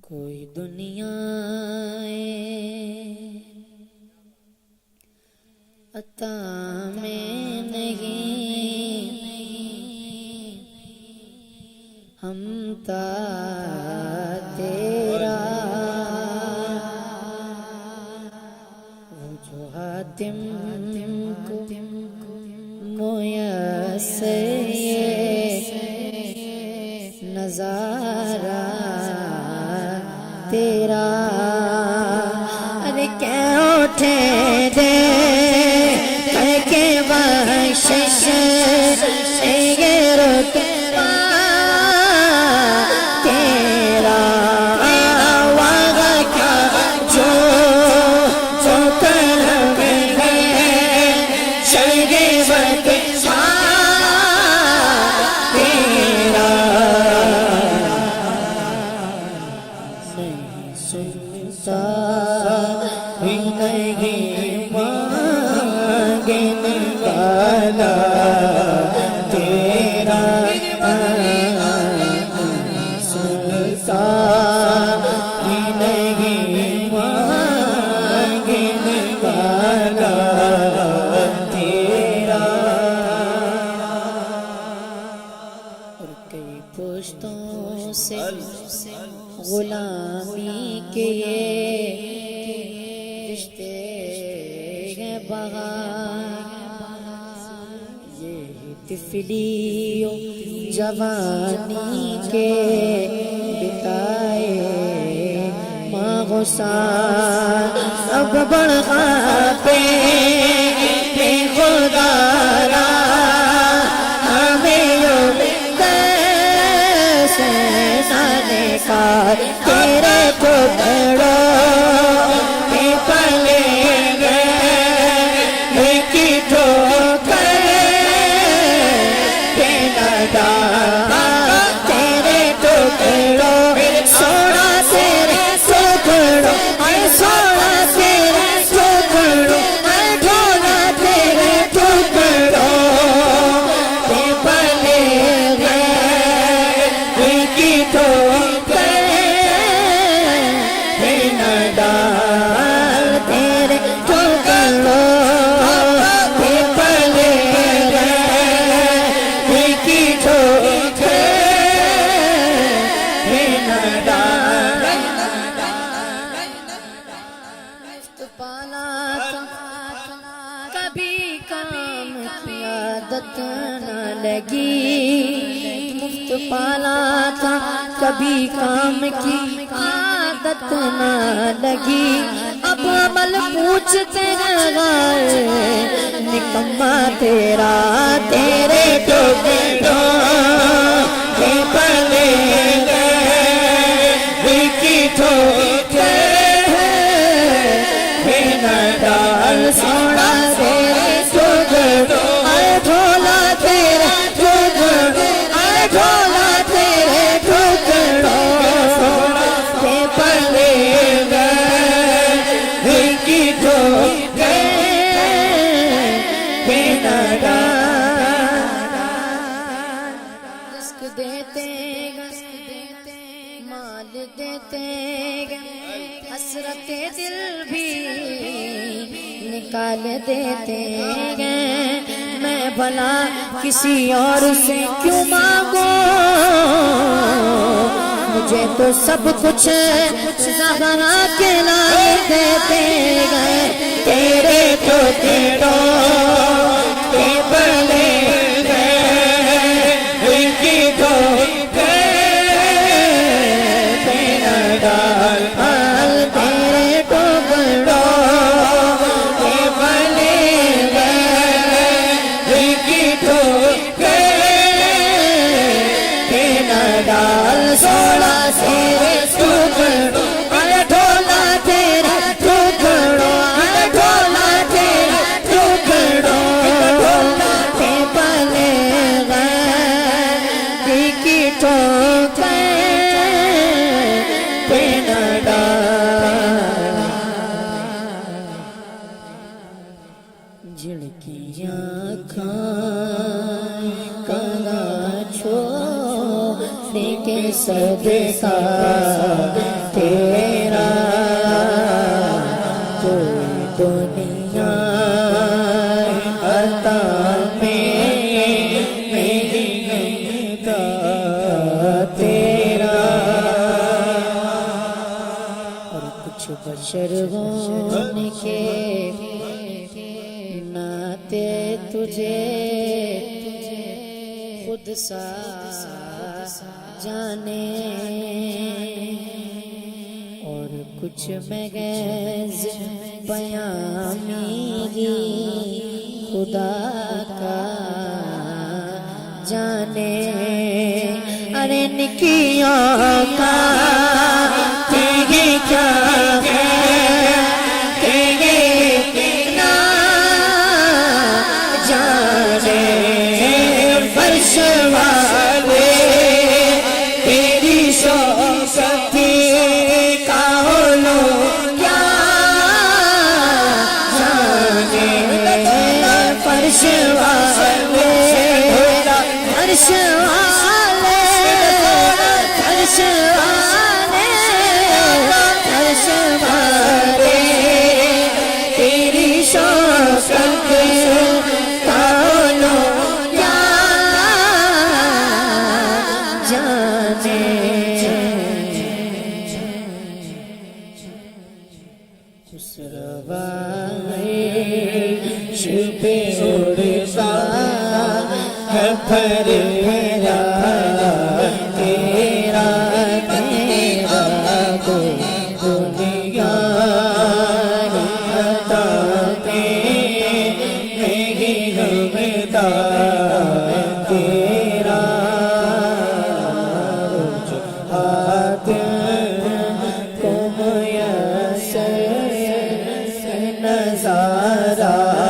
کوئی دنیا عطا میں نہیں، ہم تا تیرا وہ جو حاتم کو میسر یہ نظارہ تیرا، ارے کیا اٹھے دے کہ بخشش یہ رتبہ تیرا، وہاں کا جو کرم ہے شرگے بخشا تیرا، نہیں سنتا ہی نہیں مانگنے والا تیرا، سنتا ہی نہیں مانگنے والا تیرا، اور کئی پشتوں سے غلامی کے یہ رشتے ہیں بہار، یہ طفلی و جوانی کے بتائے ماں غسان، اب بڑھا پہ خدا را ہمیں یوں کیسے سانے کا تیرے ٹکڑوں پہ پلے گئے کی ٹھوکر پہ نہ ڈال تیرے ٹکڑوں، سونا تیرے ٹکڑوں، اے سونا تیرے ٹکڑوں، اے ڈھولا تیرے ٹکڑوں پہ پلے گئے کی ٹھوکر پہ نہ ڈال تیرے ٹکڑوں پہ پلے گئے کی ٹھوکر پہ نہ ڈال، مفت پالا کبھی کام کی عادت نہ لگی، مفت پالا تھا کبھی کام کی عادت نہ لگی، اب عمل پوچھتے ہیں نکما تیرا تیرے ٹکڑوں پہ پلے گئے کی ٹھوکر پہ نہ ڈال، سونا تیرے ٹکڑوں، اے ڈھولا تیرے ٹکڑوں، اے ڈھولا تیرے ٹکڑوں پہ پلے گئے کی ٹھوکر پہ نہ ڈال، رزق دیتے گئے مال دیتے گئے، حسرت دل بھی نکال دیتے گئے، میں بھلا کسی اور سے کیوں مانگوں، مجھے تو سب کچھ زہرا کے لائے دیتے گئے، تیرے ٹکڑوں پہ پلے گئے کی ٹھوکر پہ نہ ڈال، تیرے ٹکڑوں پہ پلے گئے کی ٹھوکر پہ نہ ڈال، سونا تیرے ٹکڑوں، اے ڈھولا تیرے ٹکڑوں، اے ڈھولا تیرے ٹکڑوں پہ پلے گئے کی ٹھوکر پہ نہ ڈال، جھڑکیاں کھائیں کنا چھوڑ کے صدقہ بشر ہونے کے ناتے تجھے خود سا جانے اور کچھ محض پیامی خدا کا جانے ارے نکیوں کا تیرے کیا ہے تیرے نا جانے فرش والے تیری شوقتی کا لو کیا جانے فرش والے فرش والے فرش والے فرش والے تیری شوقت کا لو کیا جانے خسروا شب اڑتا ہے پھرا تیرا تیرا کوئی دنیا بتاتے نہیں گمتا تیرا رجحات کو میسر نظارہ